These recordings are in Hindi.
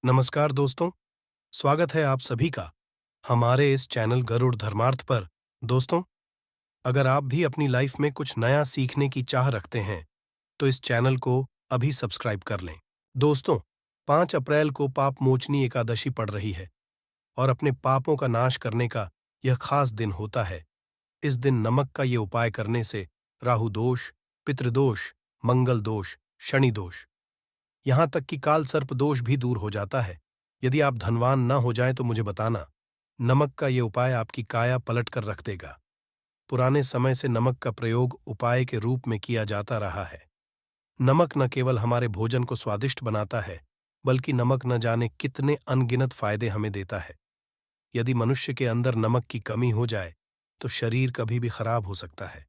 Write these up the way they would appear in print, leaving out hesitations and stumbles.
नमस्कार दोस्तों, स्वागत है आप सभी का हमारे इस चैनल गरुड़ धर्मार्थ पर। दोस्तों, अगर आप भी अपनी लाइफ में कुछ नया सीखने की चाह रखते हैं, तो इस चैनल को अभी सब्सक्राइब कर लें। दोस्तों, 5 अप्रैल को पाप मोचनी एकादशी पड़ रही है और अपने पापों का नाश करने का यह खास दिन होता है। इस दिन नमक का ये उपाय करने से राहु दोष, पितृदोष, मंगल दोष, शनि दोष, यहाँ तक कि काल सर्प दोष भी दूर हो जाता है। यदि आप धनवान न हो जाएं तो मुझे बताना। नमक का ये उपाय आपकी काया पलट कर रख देगा। पुराने समय से नमक का प्रयोग उपाय के रूप में किया जाता रहा है। नमक न केवल हमारे भोजन को स्वादिष्ट बनाता है, बल्कि नमक न जाने कितने अनगिनत फायदे हमें देता है। यदि मनुष्य के अंदर नमक की कमी हो जाए, तो शरीर कभी भी खराब हो सकता है।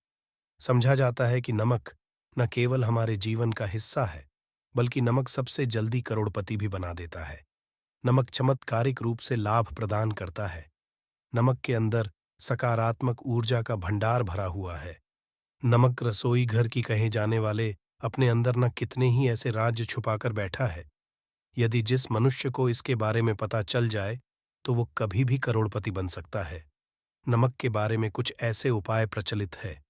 समझा जाता है कि नमक न केवल हमारे जीवन का हिस्सा है, बल्कि नमक सबसे जल्दी करोड़पति भी बना देता है। नमक चमत्कारिक रूप से लाभ प्रदान करता है। नमक के अंदर सकारात्मक ऊर्जा का भंडार भरा हुआ है। नमक रसोई घर की कहे जाने वाले अपने अंदर न कितने ही ऐसे राज्य छुपाकर बैठा है। यदि जिस मनुष्य को इसके बारे में पता चल जाए, तो वो कभी भी करोड़पति बन सकता है। नमक के बारे में कुछ ऐसे उपाय प्रचलित है।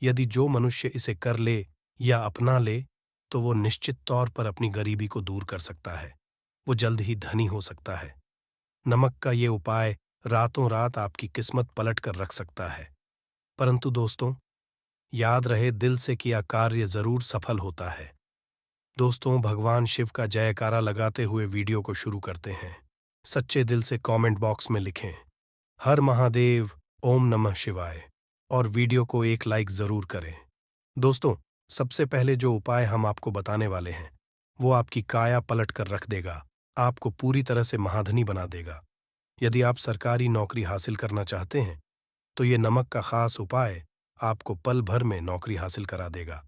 यदि जो मनुष्य इसे कर ले या अपना ले, तो वो निश्चित तौर पर अपनी गरीबी को दूर कर सकता है। वो जल्द ही धनी हो सकता है। नमक का ये उपाय रातों रात आपकी किस्मत पलट कर रख सकता है। परंतु दोस्तों, याद रहे, दिल से किया कार्य जरूर सफल होता है। दोस्तों, भगवान शिव का जयकारा लगाते हुए वीडियो को शुरू करते हैं। सच्चे दिल से कमेंट बॉक्स में लिखें, हर महादेव, ओम नमः शिवाय, और वीडियो को एक लाइक जरूर करें। दोस्तों, सबसे पहले जो उपाय हम आपको बताने वाले हैं, वो आपकी काया पलट कर रख देगा, आपको पूरी तरह से महाधनी बना देगा। यदि आप सरकारी नौकरी हासिल करना चाहते हैं, तो ये नमक का खास उपाय आपको पल भर में नौकरी हासिल करा देगा।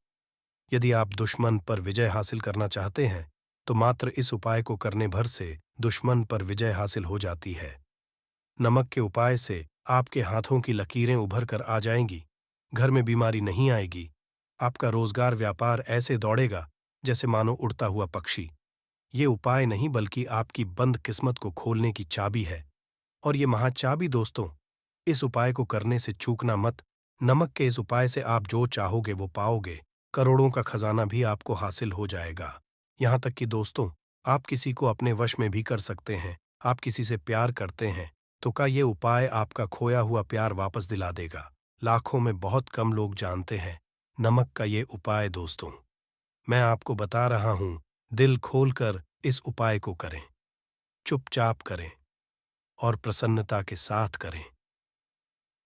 यदि आप दुश्मन पर विजय हासिल करना चाहते हैं, तो मात्र इस उपाय को करने भर से दुश्मन पर विजय हासिल हो जाती है। नमक के उपाय से आपके हाथों की लकीरें उभर कर आ जाएंगी, घर में बीमारी नहीं आएगी, आपका रोजगार व्यापार ऐसे दौड़ेगा जैसे मानो उड़ता हुआ पक्षी। ये उपाय नहीं, बल्कि आपकी बंद किस्मत को खोलने की चाबी है। और ये महाचाबी दोस्तों, इस उपाय को करने से चूकना मत। नमक के इस उपाय से आप जो चाहोगे वो पाओगे। करोड़ों का खजाना भी आपको हासिल हो जाएगा। यहाँ तक कि दोस्तों, आप किसी को अपने वश में भी कर सकते हैं। आप किसी से प्यार करते हैं, तो का ये उपाय आपका खोया हुआ प्यार वापस दिला देगा। लाखों में बहुत कम लोग जानते हैं नमक का ये उपाय। दोस्तों, मैं आपको बता रहा हूं, दिल खोलकर इस उपाय को करें, चुपचाप करें और प्रसन्नता के साथ करें।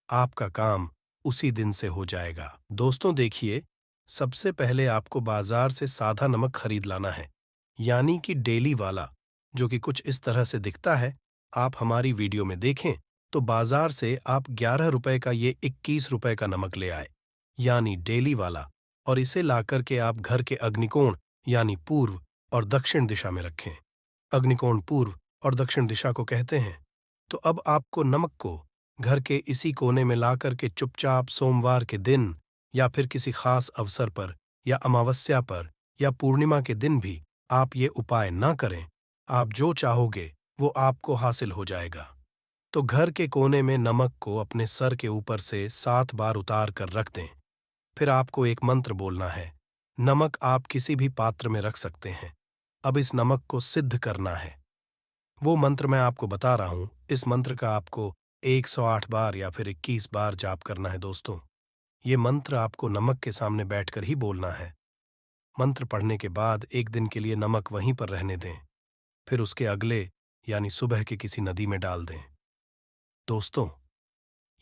आपका काम उसी दिन से हो जाएगा। दोस्तों देखिए, सबसे पहले आपको बाजार से सादा नमक खरीद लाना है, यानी कि डेली वाला, जो कि कुछ इस तरह से दिखता है। आप हमारी वीडियो में देखें तो बाजार से आप 11 रुपए का ये 21 रुपए का नमक ले आए, यानी डेली वाला, और इसे लाकर के आप घर के अग्निकोण यानी पूर्व और दक्षिण दिशा में रखें। अग्निकोण पूर्व और दक्षिण दिशा को कहते हैं। तो अब आपको नमक को घर के इसी कोने में लाकर के चुपचाप सोमवार के दिन या फिर किसी खास अवसर पर या अमावस्या पर या पूर्णिमा के दिन भी आप ये उपाय ना करें, आप जो चाहोगे वो आपको हासिल हो जाएगा। तो घर के कोने में नमक को अपने सर के ऊपर से 7 बार उतार कर रख दें। फिर आपको एक मंत्र बोलना है। नमक आप किसी भी पात्र में रख सकते हैं। अब इस नमक को सिद्ध करना है। वो मंत्र मैं आपको बता रहा हूं। इस मंत्र का आपको 108 बार या फिर 21 बार जाप करना है। दोस्तों, ये मंत्र आपको नमक के सामने बैठकर ही बोलना है। मंत्र पढ़ने के बाद एक दिन के लिए नमक वहीं पर रहने दें, फिर उसके अगले यानी सुबह के किसी नदी में डाल दें। दोस्तों,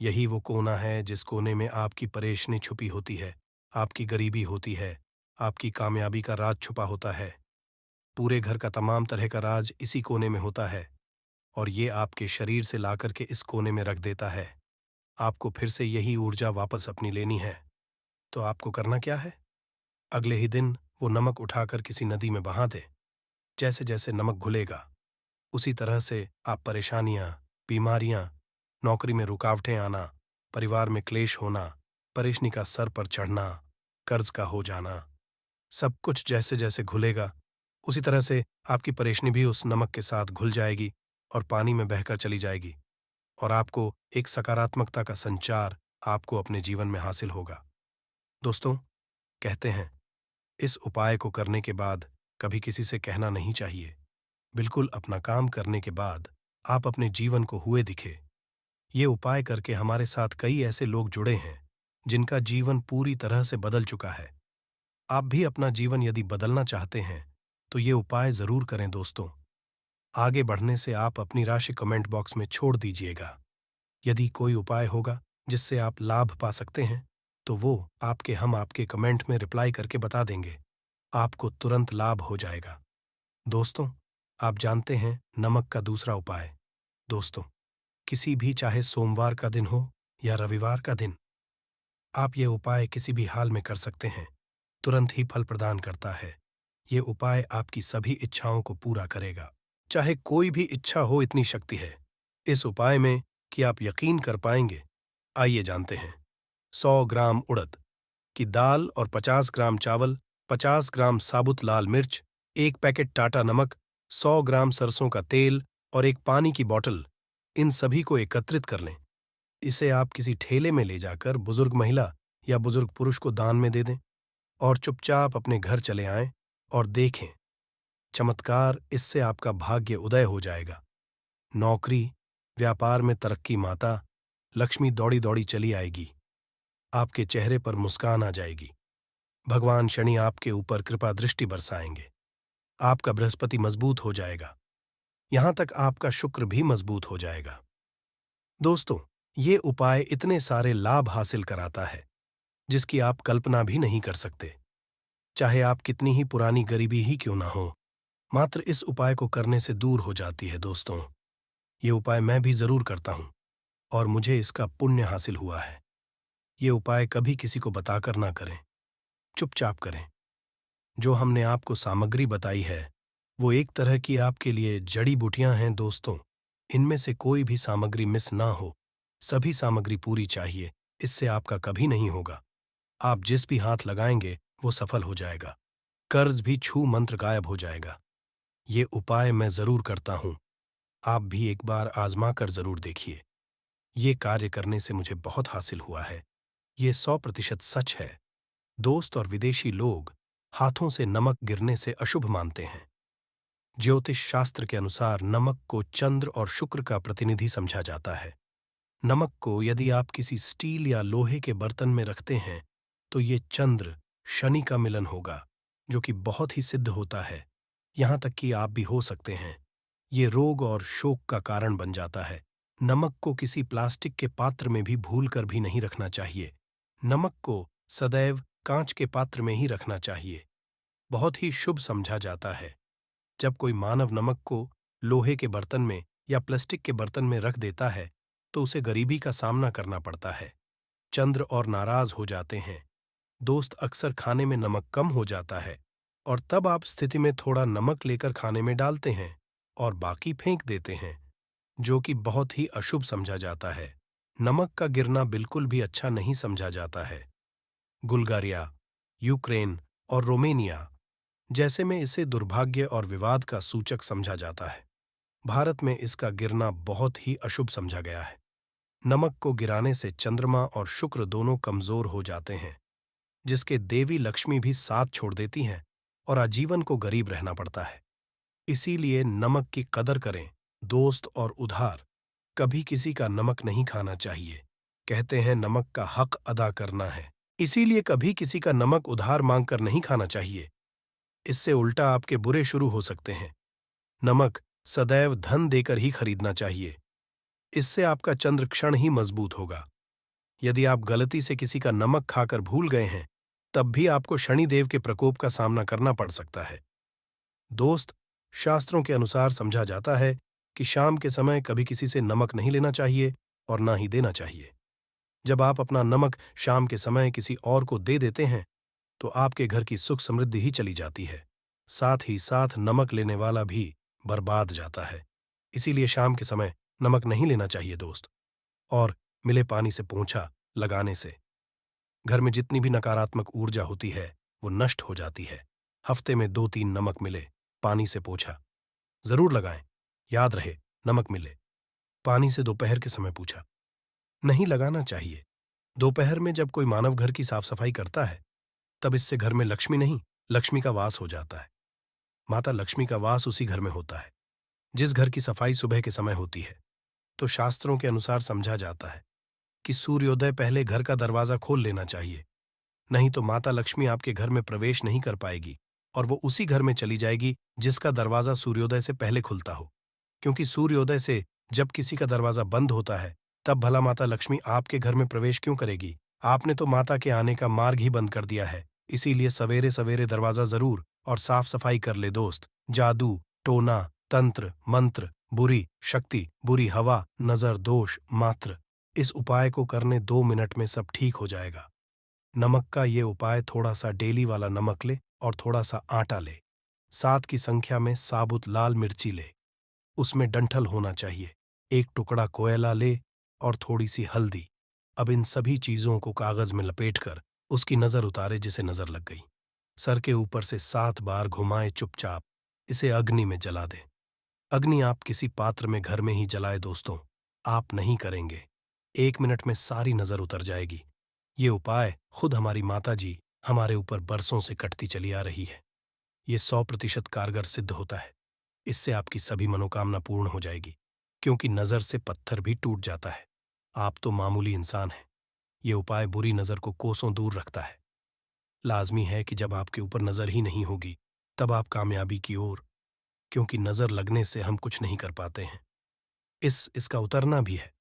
यही वो कोना है जिस कोने में आपकी परेशानी छुपी होती है, आपकी गरीबी होती है, आपकी कामयाबी का राज छुपा होता है। पूरे घर का तमाम तरह का राज इसी कोने में होता है, और ये आपके शरीर से लाकर के इस कोने में रख देता है। आपको फिर से यही ऊर्जा वापस अपनी लेनी है। तो आपको करना क्या है? अगले ही दिन वो नमक उठाकर किसी नदी में बहा दें। जैसे जैसे नमक घुलेगा, उसी तरह से आप परेशानियां, बीमारियां, नौकरी में रुकावटें आना, परिवार में क्लेश होना, परेशानी का सर पर चढ़ना, कर्ज का हो जाना, सब कुछ जैसे जैसे घुलेगा, उसी तरह से आपकी परेशानी भी उस नमक के साथ घुल जाएगी और पानी में बहकर चली जाएगी और आपको एक सकारात्मकता का संचार आपको अपने जीवन में हासिल होगा। दोस्तों, कहते हैं, इस उपाय को करने के बाद कभी किसी से कहना नहीं चाहिए। बिल्कुल अपना काम करने के बाद आप अपने जीवन को हुए दिखे। ये उपाय करके हमारे साथ कई ऐसे लोग जुड़े हैं जिनका जीवन पूरी तरह से बदल चुका है। आप भी अपना जीवन यदि बदलना चाहते हैं तो ये उपाय जरूर करें दोस्तों। आगे बढ़ने से आप अपनी राशि कमेंट बॉक्स में छोड़ दीजिएगा। यदि कोई उपाय होगा जिससे आप लाभ पा सकते हैं तो वो हम आपके कमेंट में रिप्लाई करके बता देंगे। आपको तुरंत लाभ हो जाएगा। दोस्तों, आप जानते हैं नमक का दूसरा उपाय। दोस्तों, किसी भी चाहे सोमवार का दिन हो या रविवार का दिन, आप ये उपाय किसी भी हाल में कर सकते हैं। तुरंत ही फल प्रदान करता है। ये उपाय आपकी सभी इच्छाओं को पूरा करेगा। चाहे कोई भी इच्छा हो, इतनी शक्ति है इस उपाय में कि आप यकीन कर पाएंगे। आइए जानते हैं। 100 ग्राम उड़द की दाल और 50 ग्राम चावल, 50 ग्राम साबुत लाल मिर्च, 1 पैकेट टाटा नमक, 100 ग्राम सरसों का तेल और एक पानी की बोतल, इन सभी को एकत्रित कर लें। इसे आप किसी ठेले में ले जाकर बुजुर्ग महिला या बुजुर्ग पुरुष को दान में दे दें और चुपचाप अपने घर चले आएं और देखें चमत्कार। इससे आपका भाग्य उदय हो जाएगा। नौकरी, व्यापार में तरक्की माता, लक्ष्मी दौड़ी दौड़ी चली आएगी। आपके चेहरे पर मुस्कान आ जाएगी। भगवान शनि आपके ऊपर कृपा दृष्टि बरसाएंगे। आपका बृहस्पति मजबूत हो जाएगा। यहां तक आपका शुक्र भी मजबूत हो जाएगा। दोस्तों, ये उपाय इतने सारे लाभ हासिल कराता है जिसकी आप कल्पना भी नहीं कर सकते। चाहे आप कितनी ही पुरानी गरीबी ही क्यों ना हो, मात्र इस उपाय को करने से दूर हो जाती है। दोस्तों, ये उपाय मैं भी जरूर करता हूं और मुझे इसका पुण्य हासिल हुआ है। ये उपाय कभी किसी को बताकर ना करें, चुपचाप करें। जो हमने आपको सामग्री बताई है वो एक तरह की आपके लिए जड़ी बूटियां हैं। दोस्तों, इनमें से कोई भी सामग्री मिस ना हो। सभी सामग्री पूरी चाहिए। इससे आपका कभी नहीं होगा। आप जिस भी हाथ लगाएंगे वो सफल हो जाएगा। कर्ज भी छू मंत्र गायब हो जाएगा। ये उपाय मैं जरूर करता हूं। आप भी एक बार आजमा कर जरूर देखिए। ये कार्य करने से मुझे बहुत हासिल हुआ है। ये 100% सच है। दोस्त और विदेशी लोग हाथों से नमक गिरने से अशुभ मानते हैं। ज्योतिष शास्त्र के अनुसार नमक को चंद्र और शुक्र का प्रतिनिधि समझा जाता है। नमक को यदि आप किसी स्टील या लोहे के बर्तन में रखते हैं तो ये चंद्र शनि का मिलन होगा, जो कि बहुत ही सिद्ध होता है। यहां तक कि आप भी हो सकते हैं। ये रोग और शोक का कारण बन जाता है। नमक को किसी प्लास्टिक के पात्र में भी भूलकर भी नहीं रखना चाहिए। नमक को सदैव कांच के पात्र में ही रखना चाहिए। बहुत ही शुभ समझा जाता है। जब कोई मानव नमक को लोहे के बर्तन में या प्लास्टिक के बर्तन में रख देता है तो उसे गरीबी का सामना करना पड़ता है। चंद्र और नाराज हो जाते हैं। दोस्त, अक्सर खाने में नमक कम हो जाता है और तब आप स्थिति में थोड़ा नमक लेकर खाने में डालते हैं और बाकी फेंक देते हैं, जो कि बहुत ही अशुभ समझा जाता है। नमक का गिरना बिल्कुल भी अच्छा नहीं समझा जाता है। बुल्गारिया, यूक्रेन और रोमेनिया जैसे में इसे दुर्भाग्य और विवाद का सूचक समझा जाता है। भारत में इसका गिरना बहुत ही अशुभ समझा गया है। नमक को गिराने से चंद्रमा और शुक्र दोनों कमजोर हो जाते हैं, जिसके देवी लक्ष्मी भी साथ छोड़ देती हैं और आजीवन को गरीब रहना पड़ता है। इसीलिए नमक की कदर करें दोस्त, और उधार कभी किसी का नमक नहीं खाना चाहिए। कहते हैं नमक का हक अदा करना है, इसीलिए कभी किसी का नमक उधार मांगकर नहीं खाना चाहिए। इससे उल्टा आपके बुरे शुरू हो सकते हैं। नमक सदैव धन देकर ही खरीदना चाहिए। इससे आपका चंद्र क्षण ही मजबूत होगा। यदि आप गलती से किसी का नमक खाकर भूल गए हैं तब भी आपको शनिदेव के प्रकोप का सामना करना पड़ सकता है। दोस्त, शास्त्रों के अनुसार समझा जाता है कि शाम के समय कभी किसी से नमक नहीं लेना चाहिए और ना ही देना चाहिए। जब आप अपना नमक शाम के समय किसी और को दे देते हैं तो आपके घर की सुख समृद्धि ही चली जाती है। साथ ही साथ नमक लेने वाला भी बर्बाद जाता है। इसीलिए शाम के समय नमक नहीं लेना चाहिए दोस्त। और मिले पानी से पोंछा लगाने से घर में जितनी भी नकारात्मक ऊर्जा होती है वो नष्ट हो जाती है। हफ्ते में 2-3 नमक मिले पानी से पोंछा। जरूर लगाएं, याद रहे नमक मिले। पानी से दोपहर के समय पूछा। नहीं लगाना चाहिए। दोपहर में जब कोई मानव घर की साफ सफाई करता है, तब इससे घर में लक्ष्मी नहीं, लक्ष्मी का वास हो जाता है। माता लक्ष्मी का वास उसी घर में होता है जिस घर की सफाई सुबह के समय होती है। तो शास्त्रों के अनुसार समझा जाता है कि सूर्योदय पहले घर का दरवाजा खोल लेना चाहिए, नहीं तो माता लक्ष्मी आपके घर में प्रवेश नहीं कर पाएगी और वो उसी घर में चली जाएगी जिसका दरवाजा सूर्योदय से पहले खुलता हो। क्योंकि सूर्योदय से जब किसी का दरवाजा बंद होता है, तब भला माता लक्ष्मी आपके घर में प्रवेश क्यों करेगी? आपने तो माता के आने का मार्ग ही बंद कर दिया है। इसीलिए सवेरे सवेरे दरवाजा जरूर और साफ सफाई कर ले दोस्त। जादू, टोना, तंत्र, मंत्र, बुरी शक्ति, बुरी हवा, नजर, दोष, मात्र, इस उपाय को करने 2 मिनट में सब ठीक हो जाएगा। नमक का ये उपाय थोड़ा सा डेली वाला नमक ले और थोड़ा सा आटा ले। 7 की संख्या में साबुत लाल मिर्ची ले, उसमें डंठल होना चाहिए। 1 टुकड़ा कोयला ले और थोड़ी सी हल्दी। अब इन सभी चीजों को कागज में लपेटकर उसकी नजर उतारे जिसे नजर लग गई। सर के ऊपर से 7 बार घुमाए चुपचाप इसे अग्नि में जला दे। अग्नि आप किसी पात्र में घर में ही जलाए दोस्तों, आप नहीं करेंगे। 1 मिनट में सारी नजर उतर जाएगी। ये उपाय खुद हमारी माता जी हमारे ऊपर बरसों से कटती चली आ रही है। ये 100% कारगर सिद्ध होता है। इससे आपकी सभी मनोकामना पूर्ण हो जाएगी, क्योंकि नजर से पत्थर भी टूट जाता है। आप तो मामूली इंसान हैं। ये उपाय बुरी नजर को कोसों दूर रखता है। लाजमी है कि जब आपके ऊपर नजर ही नहीं होगी, तब आप कामयाबी की ओर, क्योंकि नजर लगने से हम कुछ नहीं कर पाते हैं। इसका उतरना भी है।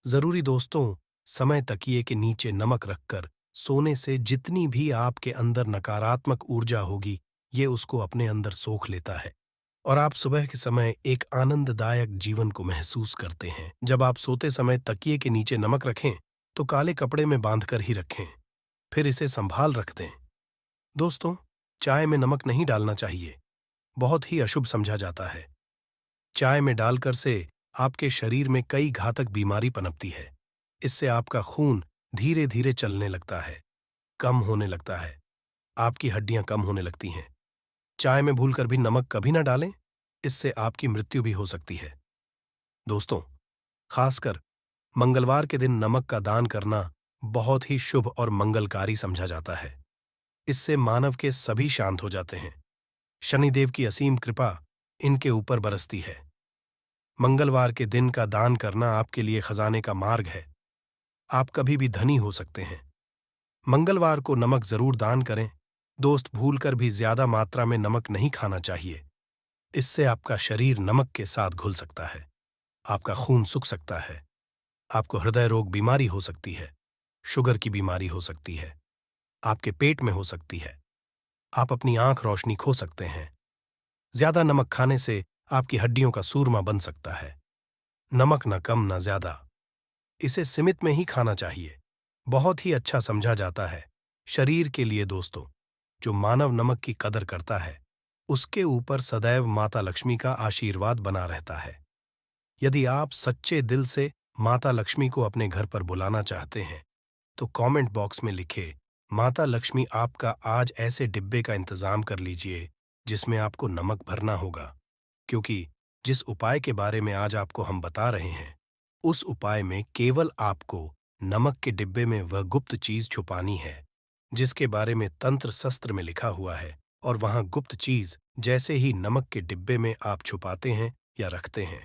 जरूरी दोस्तों, समय तकिए के नीचे नमक रखकर सोने से जितनी भी आपके अंदर नकारात्मक ऊर्जा होगी, ये उसको अपने अंदर सोख लेता है और आप सुबह के समय एक आनंददायक जीवन को महसूस करते हैं। जब आप सोते समय तकिए के नीचे नमक रखें, तो काले कपड़े में बांधकर ही रखें, फिर इसे संभाल रख दें। दोस्तों, चाय में नमक नहीं डालना चाहिए, बहुत ही अशुभ समझा जाता है। चाय में डालकर से आपके शरीर में कई घातक बीमारी पनपती है। इससे आपका खून धीरे धीरे चलने लगता है, कम होने लगता है, आपकी हड्डियां कम होने लगती हैं। चाय में भूलकर भी नमक कभी ना डालें, इससे आपकी मृत्यु भी हो सकती है। दोस्तों, खासकर मंगलवार के दिन नमक का दान करना बहुत ही शुभ और मंगलकारी समझा जाता है। इससे मानव के सभी शांत हो जाते हैं। शनिदेव की असीम कृपा इनके ऊपर बरसती है। मंगलवार के दिन का दान करना आपके लिए खजाने का मार्ग है। आप कभी भी धनी हो सकते हैं। मंगलवार को नमक जरूर दान करें। दोस्त, भूलकर भी ज्यादा मात्रा में नमक नहीं खाना चाहिए। इससे आपका शरीर नमक के साथ घुल सकता है, आपका खून सूख सकता है, आपको हृदय रोग बीमारी हो सकती है, शुगर की बीमारी हो सकती है, आपके पेट में हो सकती है, आप अपनी आंख रोशनी खो सकते हैं। ज्यादा नमक खाने से आपकी हड्डियों का सूरमा बन सकता है। नमक न कम न ज्यादा, इसे सीमित में ही खाना चाहिए। बहुत ही अच्छा समझा जाता है शरीर के लिए दोस्तों। जो मानव नमक की कदर करता है, उसके ऊपर सदैव माता लक्ष्मी का आशीर्वाद बना रहता है। यदि आप सच्चे दिल से माता लक्ष्मी को अपने घर पर बुलाना चाहते हैं, तो कमेंट बॉक्स में लिखे माता लक्ष्मी आपका आज ऐसे डिब्बे का इंतजाम कर लीजिए जिसमें आपको नमक भरना होगा। क्योंकि जिस उपाय के बारे में आज आपको हम बता रहे हैं, उस उपाय में केवल आपको नमक के डिब्बे में वह गुप्त चीज छुपानी है जिसके बारे में तंत्र शस्त्र में लिखा हुआ है। और वहां गुप्त चीज जैसे ही नमक के डिब्बे में आप छुपाते हैं या रखते हैं,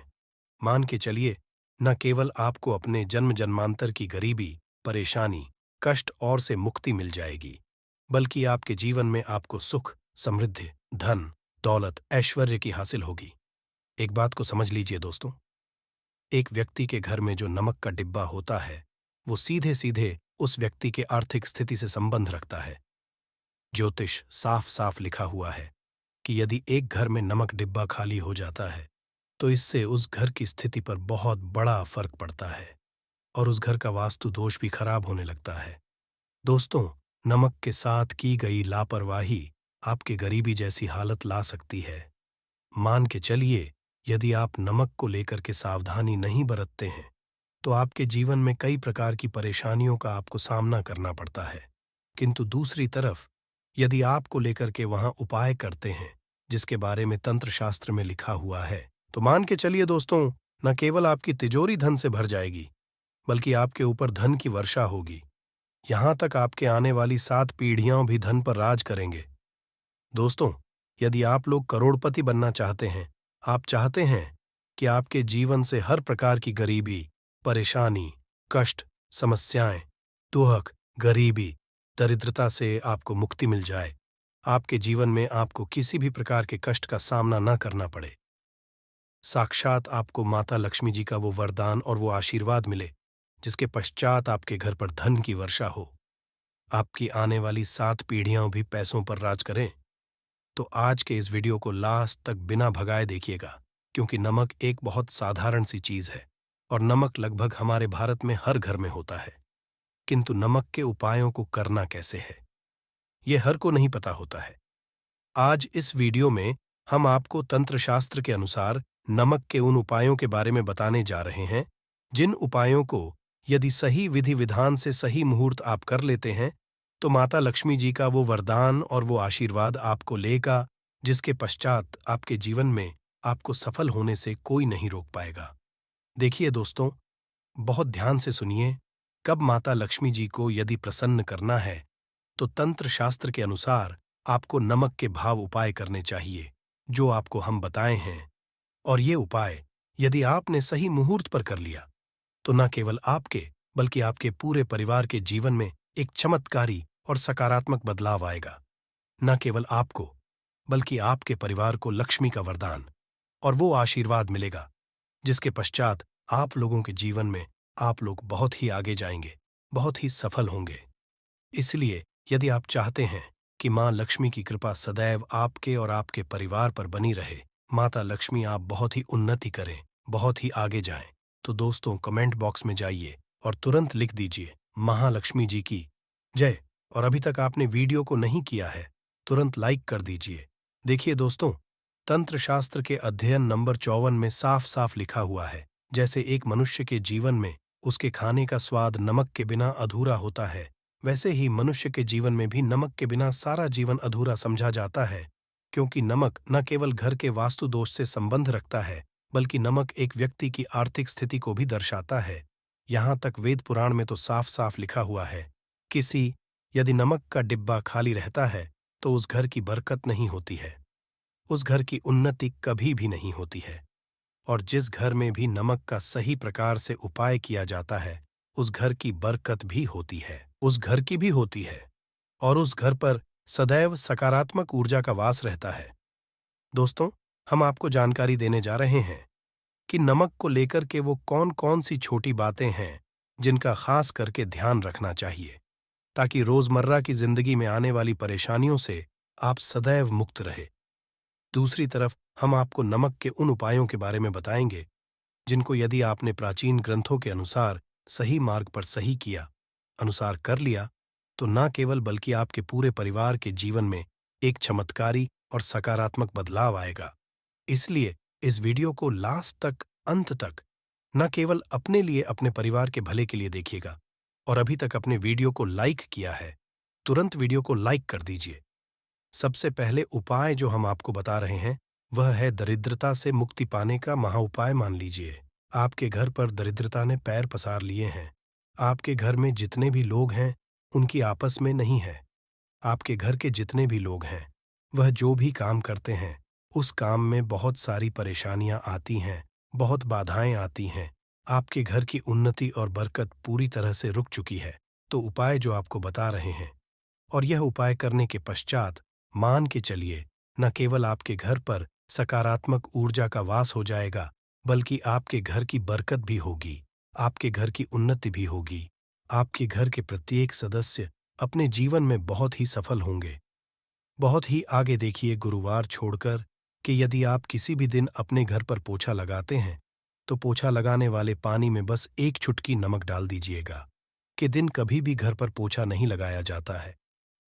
मान के चलिए, न केवल आपको अपने जन्म जन्मांतर की गरीबी, परेशानी, कष्ट और से मुक्ति मिल जाएगी, बल्कि आपके जीवन में आपको सुख, समृद्धि, धन, दौलत, ऐश्वर्य की हासिल होगी। एक बात को समझ लीजिए दोस्तों, एक व्यक्ति के घर में जो नमक का डिब्बा होता है, वो सीधे सीधे उस व्यक्ति के आर्थिक स्थिति से संबंध रखता है। ज्योतिष साफ साफ लिखा हुआ है कि यदि एक घर में नमक डिब्बा खाली हो जाता है, तो इससे उस घर की स्थिति पर बहुत बड़ा फर्क पड़ता है और उस घर का वास्तु दोष भी खराब होने लगता है। दोस्तों, नमक के साथ की गई लापरवाही आपके गरीबी जैसी हालत ला सकती है। मान के चलिए, यदि आप नमक को लेकर के सावधानी नहीं बरतते हैं, तो आपके जीवन में कई प्रकार की परेशानियों का आपको सामना करना पड़ता है। किंतु दूसरी तरफ, यदि आपको लेकर के वहां उपाय करते हैं, जिसके बारे में तंत्र शास्त्र में लिखा हुआ है, तो मान के चलिए दोस्तों, न केवल आपकी तिजोरी धन से भर जाएगी, बल्कि आपके ऊपर धन की वर्षा होगी। यहां तक आपके आने वाली 7 पीढ़ियां भी धन पर राज करेंगे। दोस्तों, यदि आप लोग करोड़पति बनना चाहते हैं, आप चाहते हैं कि आपके जीवन से हर प्रकार की गरीबी, परेशानी, कष्ट, समस्याएं, दुख, गरीबी, दरिद्रता से आपको मुक्ति मिल जाए, आपके जीवन में आपको किसी भी प्रकार के कष्ट का सामना न करना पड़े, साक्षात आपको माता लक्ष्मी जी का वो वरदान और वो आशीर्वाद मिले, जिसके पश्चात आपके घर पर धन की वर्षा हो, आपकी आने वाली 7 पीढ़ियां भी पैसों पर राज करें, तो आज के इस वीडियो को लास्ट तक बिना भगाए देखिएगा, क्योंकि नमक एक बहुत साधारण सी चीज है और नमक लगभग हमारे भारत में हर घर में होता है। किंतु नमक के उपायों को करना कैसे है, यह हर को नहीं पता होता है। आज इस वीडियो में हम आपको तंत्र शास्त्र के अनुसार नमक के उन उपायों के बारे में बताने जा रहे हैं, जिन उपायों को यदि सही विधि विधान से सही मुहूर्त आप कर लेते हैं, तो माता लक्ष्मी जी का वो वरदान और वो आशीर्वाद आपको लेगा, जिसके पश्चात आपके जीवन में आपको सफल होने से कोई नहीं रोक पाएगा। देखिए दोस्तों, बहुत ध्यान से सुनिए, कब माता लक्ष्मी जी को यदि प्रसन्न करना है, तो तंत्र शास्त्र के अनुसार आपको नमक के भाव उपाय करने चाहिए, जो आपको हम बताए हैं। और ये उपाय यदि आपने सही मुहूर्त पर कर लिया, तो न केवल आपके बल्कि आपके पूरे परिवार के जीवन में एक चमत्कारी और सकारात्मक बदलाव आएगा। न केवल आपको बल्कि आपके परिवार को लक्ष्मी का वरदान और वो आशीर्वाद मिलेगा, जिसके पश्चात आप लोगों के जीवन में आप लोग बहुत ही आगे जाएंगे, बहुत ही सफल होंगे। इसलिए यदि आप चाहते हैं कि मां लक्ष्मी की कृपा सदैव आपके और आपके परिवार पर बनी रहे, माता लक्ष्मी आप बहुत ही उन्नति करें, बहुत ही आगे जाएं, तो दोस्तों कमेंट बॉक्स में जाइए और तुरंत लिख दीजिए महालक्ष्मी जी की जय। और अभी तक आपने वीडियो को नहीं किया है, तुरंत लाइक कर दीजिए। देखिए दोस्तों, तंत्र शास्त्र के अध्ययन नंबर 54 में साफ साफ लिखा हुआ है, जैसे एक मनुष्य के जीवन में उसके खाने का स्वाद नमक के बिना अधूरा होता है, वैसे ही मनुष्य के जीवन में भी नमक के बिना सारा जीवन अधूरा समझा जाता है, क्योंकि नमक न केवल घर के वास्तु दोष से संबंध रखता है, बल्कि नमक एक व्यक्ति की आर्थिक स्थिति को भी दर्शाता है। यहाँ तक वेद पुराण में तो साफ साफ लिखा हुआ है, किसी यदि नमक का डिब्बा खाली रहता है, तो उस घर की बरकत नहीं होती है, उस घर की उन्नति कभी भी नहीं होती है। और जिस घर में भी नमक का सही प्रकार से उपाय किया जाता है, उस घर की बरकत भी होती है, उस घर की भी होती है, और उस घर पर सदैव सकारात्मक ऊर्जा का वास रहता है। दोस्तों, हम आपको जानकारी देने जा रहे हैं कि नमक को लेकर के वो कौन कौन सी छोटी बातें हैं जिनका खास करके ध्यान रखना चाहिए, ताकि रोजमर्रा की जिंदगी में आने वाली परेशानियों से आप सदैव मुक्त रहे। दूसरी तरफ हम आपको नमक के उन उपायों के बारे में बताएंगे, जिनको यदि आपने प्राचीन ग्रंथों के अनुसार सही मार्ग पर सही किया, अनुसार कर लिया, तो न केवल बल्कि आपके पूरे परिवार के जीवन में एक चमत्कारी और सकारात्मक बदलाव आएगा। इसलिए इस वीडियो को लास्ट तक, अंत तक न केवल अपने लिए, अपने परिवार के भले के लिए देखिएगा। और अभी तक अपने वीडियो को लाइक किया है, तुरंत वीडियो को लाइक कर दीजिए। सबसे पहले उपाय जो हम आपको बता रहे हैं, वह है दरिद्रता से मुक्ति पाने का महाउपाय। मान लीजिए आपके घर पर दरिद्रता ने पैर पसार लिए हैं, आपके घर में जितने भी लोग हैं उनकी आपस में नहीं है, आपके घर के जितने भी लोग हैं वह जो भी काम करते हैं उस काम में बहुत सारी परेशानियां आती हैं, बहुत बाधाएं आती हैं, आपके घर की उन्नति और बरकत पूरी तरह से रुक चुकी है। तो उपाय जो आपको बता रहे हैं, और यह उपाय करने के पश्चात मान के चलिए न केवल आपके घर पर सकारात्मक ऊर्जा का वास हो जाएगा, बल्कि आपके घर की बरकत भी होगी, आपके घर की उन्नति भी होगी, आपके घर के प्रत्येक सदस्य अपने जीवन में बहुत ही सफल होंगे, बहुत ही आगे। देखिए, गुरुवार छोड़कर कि यदि आप किसी भी दिन अपने घर पर पोछा लगाते हैं, तो पोछा लगाने वाले पानी में बस एक चुटकी नमक डाल दीजिएगा। कि दिन कभी भी घर पर पोछा नहीं लगाया जाता है।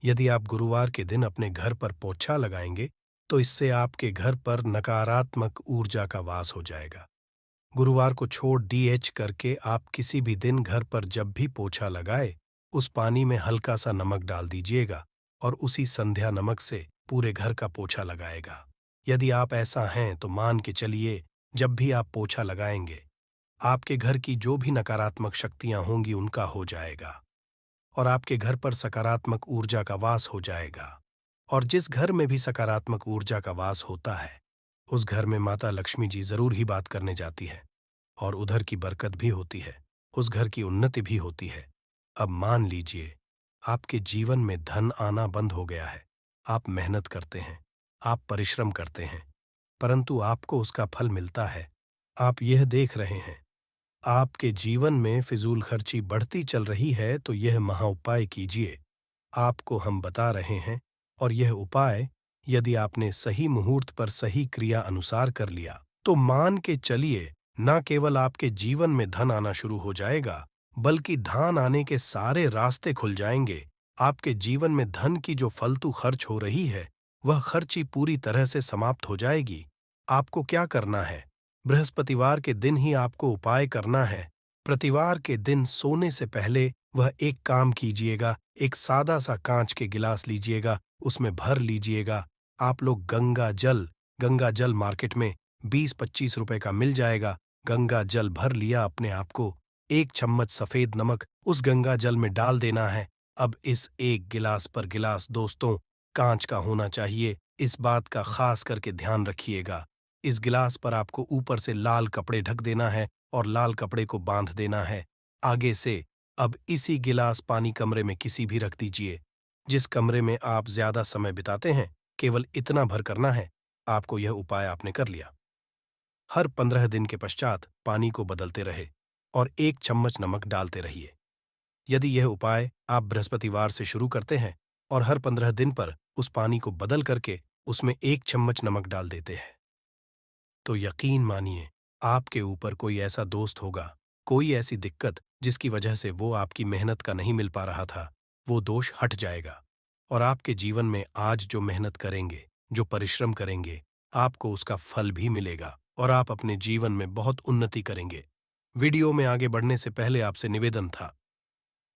यदि आप गुरुवार के दिन अपने घर पर पोछा लगाएंगे, तो इससे आपके घर पर नकारात्मक ऊर्जा का वास हो जाएगा। गुरुवार को छोड़ डीएच करके आप किसी भी दिन घर पर जब भी पोछा लगाए, उस पानी में हल्का सा नमक डाल दीजिएगा और उसी संध्या नमक से पूरे घर का पोछा लगाएगा। यदि आप ऐसा हैं तो मान के चलिए, जब भी आप पोछा लगाएंगे, आपके घर की जो भी नकारात्मक शक्तियां होंगी उनका हो जाएगा और आपके घर पर सकारात्मक ऊर्जा का वास हो जाएगा। और जिस घर में भी सकारात्मक ऊर्जा का वास होता है, उस घर में माता लक्ष्मी जी जरूर ही बात करने जाती है और उधर की बरकत भी होती है, उस घर की उन्नति भी होती है। अब मान लीजिए, आपके जीवन में धन आना बंद हो गया है। आप मेहनत करते हैं, आप परिश्रम करते हैं, परंतु आपको उसका फल मिलता है। आप यह देख रहे हैं, आपके जीवन में फिजूल खर्ची बढ़ती चल रही है, तो यह महाउपाय कीजिए। आपको हम बता रहे हैं, और यह उपाय यदि आपने सही मुहूर्त पर सही क्रिया अनुसार कर लिया, तो मान के चलिए, न केवल आपके जीवन में धन आना शुरू हो जाएगा, बल्कि धान आने के सारे रास्ते खुल जाएंगे। आपके जीवन में धन की जो फालतू खर्च हो रही है, वह खर्ची पूरी तरह से समाप्त हो जाएगी। आपको क्या करना है? बृहस्पतिवार के दिन ही आपको उपाय करना है। प्रतिवार के दिन सोने से पहले वह एक काम कीजिएगा, एक सादा सा कांच के गिलास लीजिएगा, उसमें भर लीजिएगा। आप लोग गंगा जल मार्केट में 20-25 रुपए का मिल जाएगा। गंगा जल भर लिया अपने आप को, 1 चम्मच सफेद नमक उस गंगा जल में डाल देना है। अब इस एक गिलास पर गिलास दोस्तों कांच का होना चाहिए, इस बात का खास करके ध्यान रखिएगा। इस गिलास पर आपको ऊपर से लाल कपड़े ढक देना है और लाल कपड़े को बांध देना है आगे से। अब इसी गिलास पानी कमरे में किसी भी रख दीजिए। जिस कमरे में आप ज्यादा समय बिताते हैं, केवल इतना भर करना है। आपको यह उपाय आपने कर लिया। हर 15 दिन के पश्चात पानी को बदलते रहे और 1 चम्मच नमक डालते रहिए। यदि यह उपाय आप बृहस्पतिवार से शुरू करते हैं और हर 15 दिन पर उस पानी को बदल करके उसमें 1 चम्मच नमक डाल देते हैं, तो यकीन मानिए, आपके ऊपर कोई ऐसा दोस्त होगा, कोई ऐसी दिक्कत जिसकी वजह से वो आपकी मेहनत का नहीं मिल पा रहा था, वो दोष हट जाएगा। और आपके जीवन में आज जो मेहनत करेंगे, जो परिश्रम करेंगे, आपको उसका फल भी मिलेगा और आप अपने जीवन में बहुत उन्नति करेंगे। वीडियो में आगे बढ़ने से पहले आपसे निवेदन था,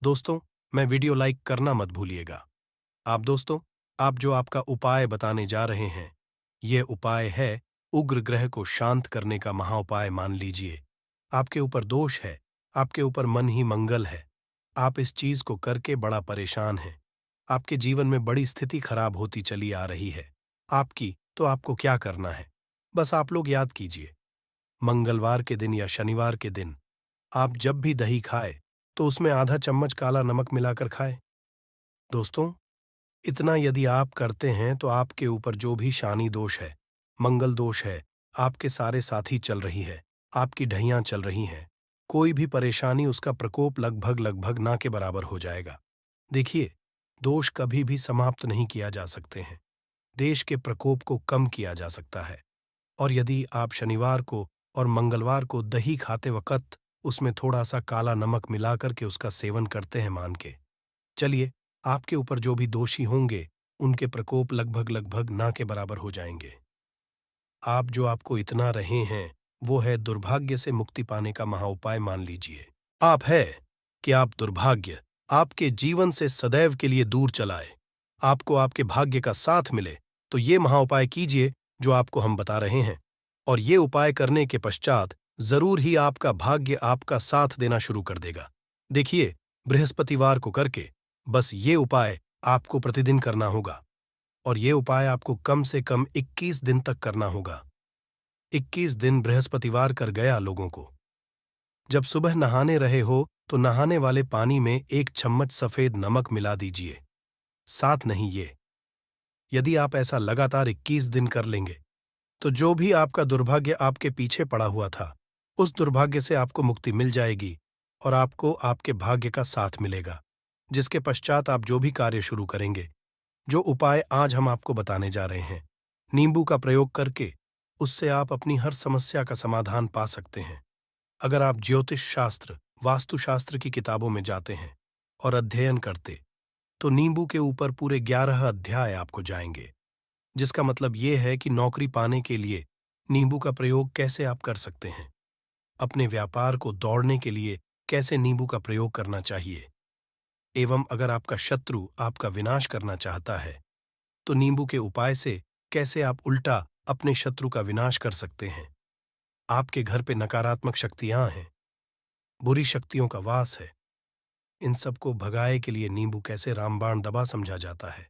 दोस्तों, मैं वीडियो लाइक करना मत भूलिएगा। आप जो आपका उपाय बताने जा रहे हैं, ये उपाय है उग्र ग्रह को शांत करने का महाउपाय मान लीजिए। आपके ऊपर दोष है, आपके ऊपर मन ही मंगल है। आप इस चीज को करके बड़ा परेशान हैं। आपके जीवन में बड़ी स्थिति खराब होती चली आ रही है। तो आपको क्या करना है? बस आप लोग याद कीजिए, मंगलवार के दिन या शनिवार के दिन आप जब भी दही खाए, तो उसमें आधा चम्मच काला नमक मिलाकर खाएं। दोस्तों, इतना यदि आप करते हैं तो आपके ऊपर जो भी शानी दोष है, मंगल दोष है, आपके सारे साथी चल रही है, आपकी ढैयां चल रही हैं, कोई भी परेशानी, उसका प्रकोप लगभग लगभग ना के बराबर हो जाएगा। देखिए, दोष कभी भी समाप्त नहीं किया जा सकते हैं। देश के प्रकोप को कम किया जा सकता है। और यदि आप शनिवार को और मंगलवार को दही खाते वक्त उसमें थोड़ा सा काला नमक मिला करके उसका सेवन करते हैं, मान के चलिए, आपके ऊपर जो भी दोषी होंगे, उनके प्रकोप लगभग लगभग ना के बराबर हो जाएंगे। आप जो आपको इतना रहे हैं, वो है दुर्भाग्य से मुक्ति पाने का महाउपाय मान लीजिए। आप है कि आप दुर्भाग्य आपके जीवन से सदैव के लिए दूर चलाए, आपको आपके भाग्य का साथ मिले, तो ये महाउपाय कीजिए जो आपको हम बता रहे हैं। और ये उपाय करने के पश्चात जरूर ही आपका भाग्य आपका साथ देना शुरू कर देगा। देखिए, बृहस्पतिवार को करके बस ये उपाय आपको प्रतिदिन करना होगा और ये उपाय आपको कम से कम 21 दिन तक करना होगा। 21 दिन बृहस्पतिवार कर गया लोगों को। जब सुबह नहाने रहे हो तो नहाने वाले पानी में 1 चम्मच सफेद नमक मिला दीजिए, साथ नहीं ये। यदि आप ऐसा लगातार 21 दिन कर लेंगे, तो जो भी आपका दुर्भाग्य आपके पीछे पड़ा हुआ था, उस दुर्भाग्य से आपको मुक्ति मिल जाएगी और आपको आपके भाग्य का साथ मिलेगा, जिसके पश्चात आप जो भी कार्य शुरू करेंगे, जो उपाय आज हम आपको बताने जा रहे हैं, नींबू का प्रयोग करके उससे आप अपनी हर समस्या का समाधान पा सकते हैं। अगर आप ज्योतिष शास्त्र, वास्तुशास्त्र की किताबों में जाते हैं और अध्ययन करते, तो नींबू के ऊपर पूरे 11 अध्याय आपको जाएंगे, जिसका मतलब ये है कि नौकरी पाने के लिए नींबू का प्रयोग कैसे आप कर सकते हैं, अपने व्यापार को दौड़ने के लिए कैसे नींबू का प्रयोग करना चाहिए, एवं अगर आपका शत्रु आपका विनाश करना चाहता है, तो नींबू के उपाय से कैसे आप उल्टा अपने शत्रु का विनाश कर सकते हैं। आपके घर पे नकारात्मक शक्तियां हैं, बुरी शक्तियों का वास है। इन सबको भगाए के लिए नींबू कैसे रामबाण दवा समझा जाता है,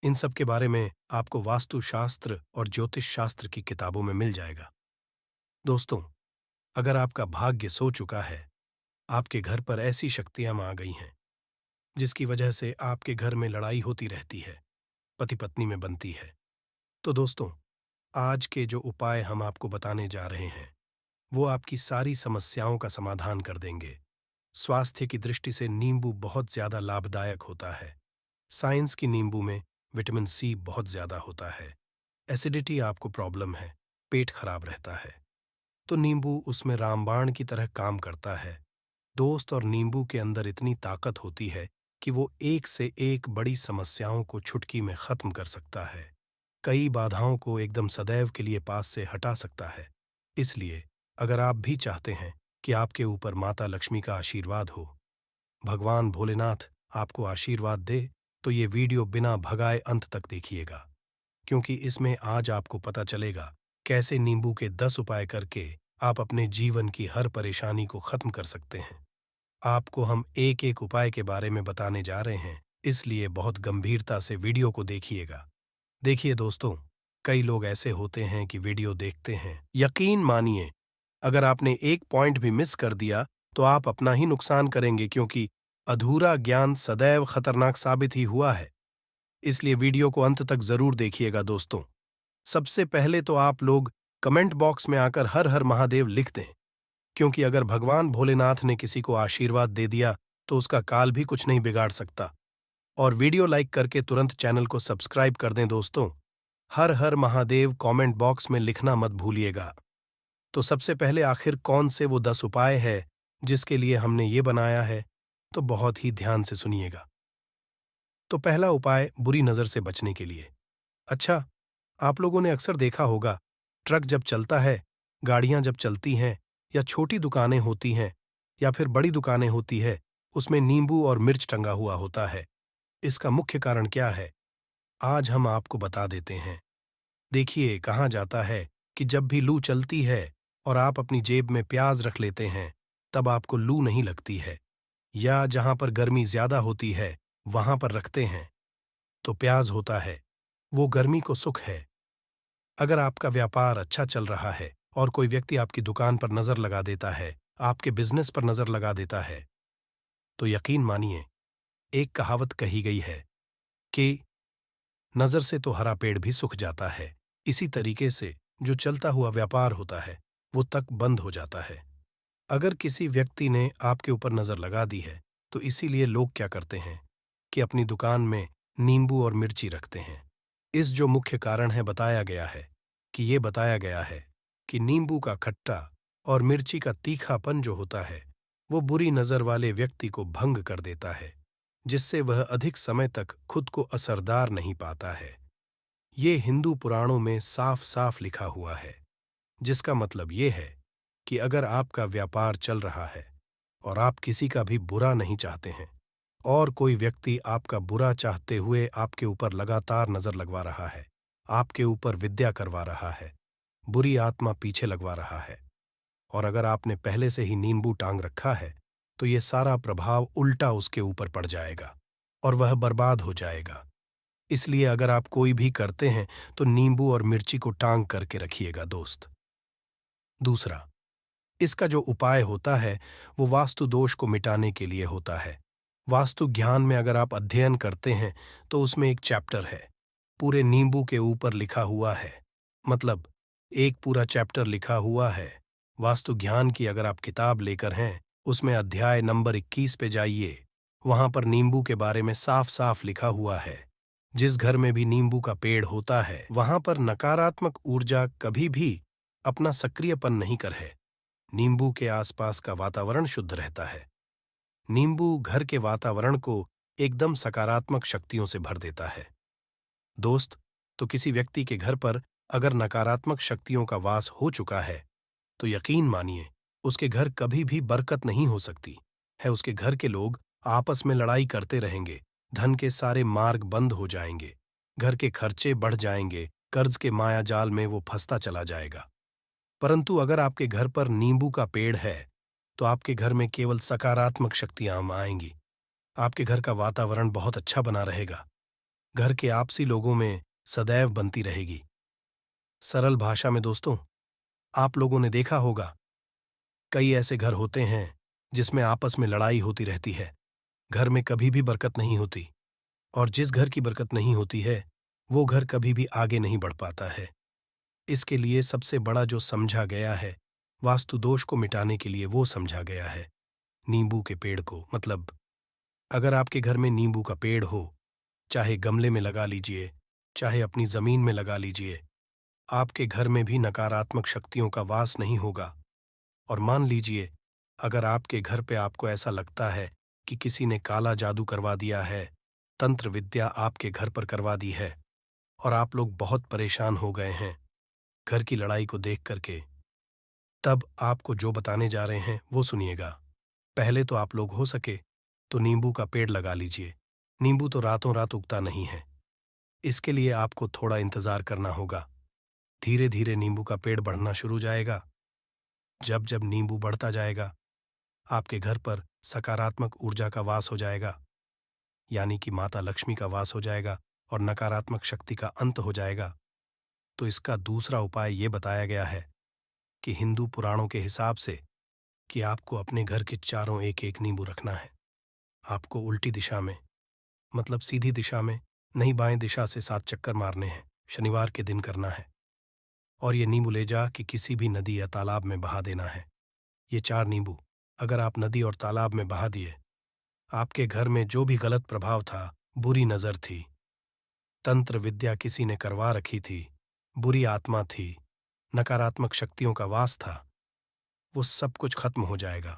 इन सब के बारे में आपको वास्तुशास्त्र और ज्योतिष शास्त्र की किताबों में मिल जाएगा। दोस्तों, अगर आपका भाग्य सो चुका है, आपके घर पर ऐसी शक्तियां आ गई हैं जिसकी वजह से आपके घर में लड़ाई होती रहती है, पति पत्नी में बनती है, तो दोस्तों, आज के जो उपाय हम आपको बताने जा रहे हैं वो आपकी सारी समस्याओं का समाधान कर देंगे। स्वास्थ्य की दृष्टि से नींबू बहुत ज्यादा लाभदायक होता है। साइंस की नींबू में विटामिन सी बहुत ज्यादा होता है। एसिडिटी आपको प्रॉब्लम है, पेट खराब रहता है, तो नींबू उसमें रामबाण की तरह काम करता है। दोस्त, और नींबू के अंदर इतनी ताकत होती है कि वो एक से एक बड़ी समस्याओं को चुटकी में खत्म कर सकता है। कई बाधाओं को एकदम सदैव के लिए पास से हटा सकता है। इसलिए अगर आप भी चाहते हैं कि आपके ऊपर माता लक्ष्मी का आशीर्वाद हो, भगवान भोलेनाथ आपको आशीर्वाद दे, तो ये वीडियो बिना भगाए अंत तक देखिएगा, क्योंकि इसमें आज आपको पता चलेगा कैसे नींबू के 10 उपाय करके आप अपने जीवन की हर परेशानी को खत्म कर सकते हैं। आपको हम एक एक उपाय के बारे में बताने जा रहे हैं, इसलिए बहुत गंभीरता से वीडियो को देखिएगा। देखिए दोस्तों, कई लोग ऐसे होते हैं कि वीडियो देखते हैं, यकीन मानिए अगर आपने एक पॉइंट भी मिस कर दिया तो आप अपना ही नुकसान करेंगे, क्योंकि अधूरा ज्ञान सदैव खतरनाक साबित ही हुआ है। इसलिए वीडियो को अंत तक जरूर देखिएगा दोस्तों। सबसे पहले तो आप लोग कमेंट बॉक्स में आकर हर हर महादेव लिख दें, क्योंकि अगर भगवान भोलेनाथ ने किसी को आशीर्वाद दे दिया तो उसका काल भी कुछ नहीं बिगाड़ सकता। और वीडियो लाइक करके तुरंत चैनल को सब्सक्राइब कर दें दोस्तों। हर हर महादेव कमेंट बॉक्स में लिखना मत भूलिएगा। तो सबसे पहले आखिर कौन से वो 10 उपाय है जिसके लिए हमने ये बनाया है, तो बहुत ही ध्यान से सुनिएगा। तो पहला उपाय बुरी नजर से बचने के लिए। अच्छा, आप लोगों ने अक्सर देखा होगा, ट्रक जब चलता है, गाड़ियां जब चलती हैं, या छोटी दुकानें होती हैं या फिर बड़ी दुकानें होती है, उसमें नींबू और मिर्च टंगा हुआ होता है। इसका मुख्य कारण क्या है, आज हम आपको बता देते हैं। देखिए, कहा जाता है कि जब भी लू चलती है और आप अपनी जेब में प्याज रख लेते हैं, तब आपको लू नहीं लगती है, या जहां पर गर्मी ज्यादा होती है वहां पर रखते हैं तो प्याज होता है, वो गर्मी को सुख है। अगर आपका व्यापार अच्छा चल रहा है और कोई व्यक्ति आपकी दुकान पर नजर लगा देता है, आपके बिजनेस पर नजर लगा देता है, तो यकीन मानिए, एक कहावत कही गई है कि नजर से तो हरा पेड़ भी सूख जाता है। इसी तरीके से जो चलता हुआ व्यापार होता है वो तक बंद हो जाता है। अगर किसी व्यक्ति ने आपके ऊपर नजर लगा दी है, तो इसीलिए लोग क्या करते हैं कि अपनी दुकान में नींबू और मिर्ची रखते हैं। इस जो मुख्य कारण है बताया गया है कि ये बताया गया है कि नींबू का खट्टा और मिर्ची का तीखापन जो होता है वो बुरी नजर वाले व्यक्ति को भंग कर देता है, जिससे वह अधिक समय तक खुद को असरदार नहीं पाता है। ये हिंदू पुराणों में साफ साफ लिखा हुआ है, जिसका मतलब ये है कि अगर आपका व्यापार चल रहा है और आप किसी का भी बुरा नहीं चाहते हैं, और कोई व्यक्ति आपका बुरा चाहते हुए आपके ऊपर लगातार नजर लगवा रहा है, आपके ऊपर विद्या करवा रहा है, बुरी आत्मा पीछे लगवा रहा है, और अगर आपने पहले से ही नींबू टांग रखा है, तो ये सारा प्रभाव उल्टा उसके ऊपर पड़ जाएगा और वह बर्बाद हो जाएगा। इसलिए अगर आप कोई भी करते हैं तो नींबू और मिर्ची को टांग करके रखिएगा दोस्त। दूसरा, इसका जो उपाय होता है वो वास्तु दोष को मिटाने के लिए होता है। वास्तु ज्ञान में अगर आप अध्ययन करते हैं तो उसमें एक चैप्टर है, पूरे नींबू के ऊपर लिखा हुआ है, मतलब एक पूरा चैप्टर लिखा हुआ है। वास्तु ज्ञान की अगर आप किताब लेकर हैं, उसमें अध्याय नंबर 21 पे जाइए, वहां पर नींबू के बारे में साफ साफ लिखा हुआ है। जिस घर में भी नींबू का पेड़ होता है वहां पर नकारात्मक ऊर्जा कभी भी अपना सक्रियपन नहीं कर है। नींबू के आसपास का वातावरण शुद्ध रहता है। नींबू घर के वातावरण को एकदम सकारात्मक शक्तियों से भर देता है। दोस्त, तो किसी व्यक्ति के घर पर अगर नकारात्मक शक्तियों का वास हो चुका है, तो यकीन मानिए उसके घर कभी भी बरकत नहीं हो सकती है। उसके घर के लोग आपस में लड़ाई करते रहेंगे, धन के सारे मार्ग बंद हो जाएंगे, घर के खर्चे बढ़ जाएंगे कर्ज के माया जाल में वो फंसता चला जाएगा। परंतु अगर आपके घर पर नींबू का पेड़ है, तो आपके घर में केवल सकारात्मक शक्तियां आएंगी। आपके घर का वातावरण बहुत अच्छा बना रहेगा। घर के आपसी लोगों में सदैव बनती रहेगी। सरल भाषा में दोस्तों, आप लोगों ने देखा होगा, कई ऐसे घर होते हैं जिसमें आपस में लड़ाई होती रहती है। घर में कभी भी बरकत नहीं होती, और जिस घर की बरकत नहीं होती है, वो घर कभी भी आगे नहीं बढ़ पाता है। इसके लिए सबसे बड़ा जो समझा गया है, वास्तु दोष को मिटाने के लिए वो समझा गया है नींबू के पेड़ को। मतलब अगर आपके घर में नींबू का पेड़ हो, चाहे गमले में लगा लीजिए, चाहे अपनी जमीन में लगा लीजिए, आपके घर में भी नकारात्मक शक्तियों का वास नहीं होगा। और मान लीजिए, अगर आपके घर पे आपको ऐसा लगता है कि किसी ने काला जादू करवा दिया है, तंत्र विद्या आपके घर पर करवा दी है, और आप लोग बहुत परेशान हो गए हैं घर की लड़ाई को देख करके, तब आपको जो बताने जा रहे हैं वो सुनिएगा। पहले तो आप लोग हो सके तो नींबू का पेड़ लगा लीजिए। नींबू तो रातों रात उगता नहीं है। इसके लिए आपको थोड़ा इंतजार करना होगा। धीरे धीरे नींबू का पेड़ बढ़ना शुरू जाएगा। जब जब नींबू बढ़ता जाएगा, आपके घर पर सकारात्मक ऊर्जा का वास हो जाएगा, यानी कि माता लक्ष्मी का वास हो जाएगा और नकारात्मक शक्ति का अंत हो जाएगा। तो इसका दूसरा उपाय ये बताया गया है कि हिंदू पुराणों के हिसाब से कि आपको अपने घर के चारों एक एक नींबू रखना है। आपको उल्टी दिशा में, मतलब सीधी दिशा में नहीं, बाएं दिशा से 7 चक्कर मारने हैं। शनिवार के दिन करना है। और ये नींबू ले जा कि किसी भी नदी या तालाब में बहा देना है। ये 4 नींबू अगर आप नदी और तालाब में बहा दिए, आपके घर में जो भी गलत प्रभाव था, बुरी नजर थी, तंत्र विद्या किसी ने करवा रखी थी, बुरी आत्मा थी, नकारात्मक शक्तियों का वास था, वो सब कुछ खत्म हो जाएगा।